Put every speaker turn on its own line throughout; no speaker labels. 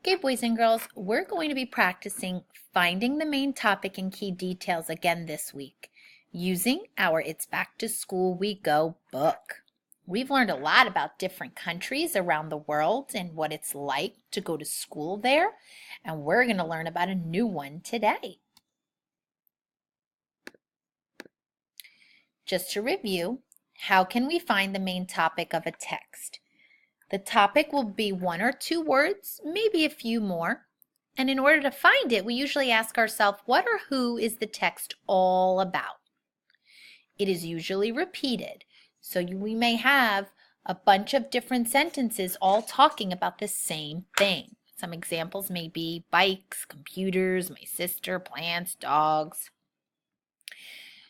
Okay, boys and girls, we're going to be practicing finding the main topic and key details again this week using our It's Back to School We Go book. We've learned a lot about different countries around the world and what it's like to go to school there, and we're going to learn about a new one today. Just to review, how can we find the main topic of a text? The topic will be one or two words, maybe a few more. And in order to find it, we usually ask ourselves, what or who is the text all about? It is usually repeated. So we may have a bunch of different sentences all talking about the same thing. Some examples may be bikes, computers, my sister, plants, dogs.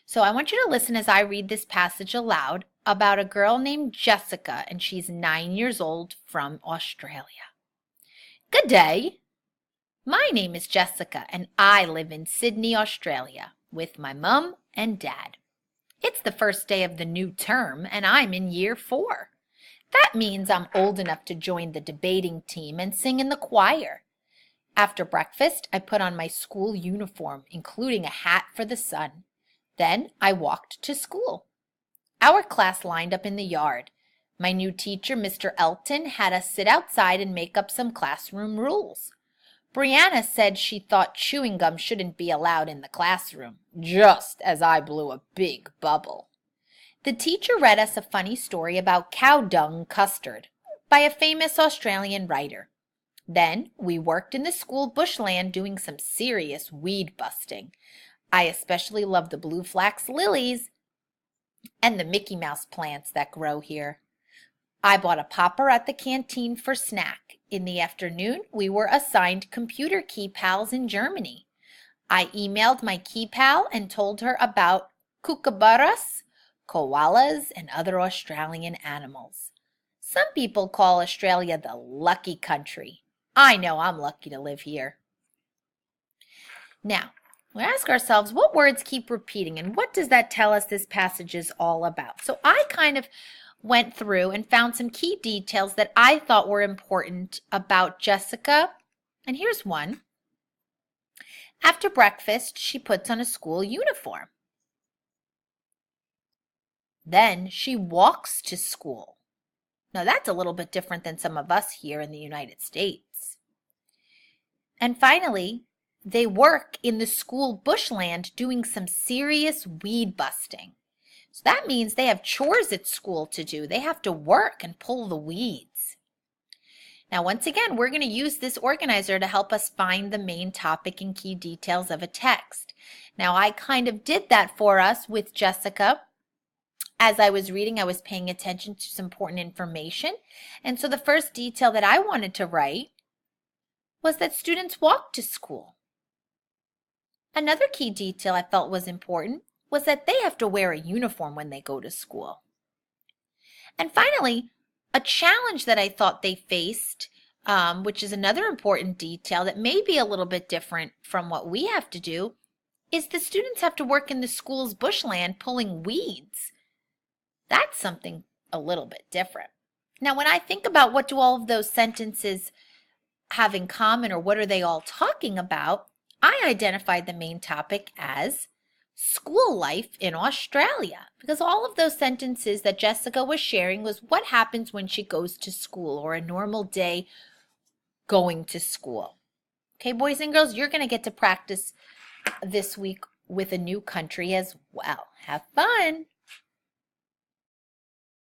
So I want you to listen as I read this passage aloud about a girl named Jessica, and she's 9 years old from Australia. Good day. My name is Jessica, and I live in Sydney, Australia, with my mum and dad. It's the first day of the new term, and I'm in year 4. That means I'm old enough to join the debating team and sing in the choir. After breakfast, I put on my school uniform, including a hat for the sun. Then I walked to school. Our class lined up in the yard. My new teacher, Mr. Elton, had us sit outside and make up some classroom rules. Brianna said she thought chewing gum shouldn't be allowed in the classroom, just as I blew a big bubble. The teacher read us a funny story about cow dung custard by a famous Australian writer. Then we worked in the school bushland doing some serious weed busting. I especially love the blue flax lilies and the Mickey Mouse plants that grow here. I bought a popper at the canteen for snack. In the afternoon, we were assigned computer key pals in Germany. I emailed my key pal and told her about kookaburras, koalas, and other Australian animals. Some people call Australia the lucky country. I know I'm lucky to live here. Now, we ask ourselves, what words keep repeating and what does that tell us this passage is all about? So I kind of went through and found some key details that I thought were important about Jessica. And here's one. After breakfast, she puts on a school uniform. Then she walks to school. Now that's a little bit different than some of us here in the United States. And finally, they work in the school bushland doing some serious weed busting. So that means they have chores at school to do. They have to work and pull the weeds. Now, once again, we're going to use this organizer to help us find the main topic and key details of a text. Now, I kind of did that for us with Jessica. As I was reading, I was paying attention to some important information. And so the first detail that I wanted to write was that students walk to school. Another key detail I felt was important was that they have to wear a uniform when they go to school. And finally, a challenge that I thought they faced, which is another important detail that may be a little bit different from what we have to do, is the students have to work in the school's bushland pulling weeds. That's something a little bit different. Now, when I think about what do all of those sentences have in common or what are they all talking about, I identified the main topic as school life in Australia because all of those sentences that Jessica was sharing was what happens when she goes to school or a normal day going to school. Okay, boys and girls, you're going to get to practice this week with a new country as well. Have fun!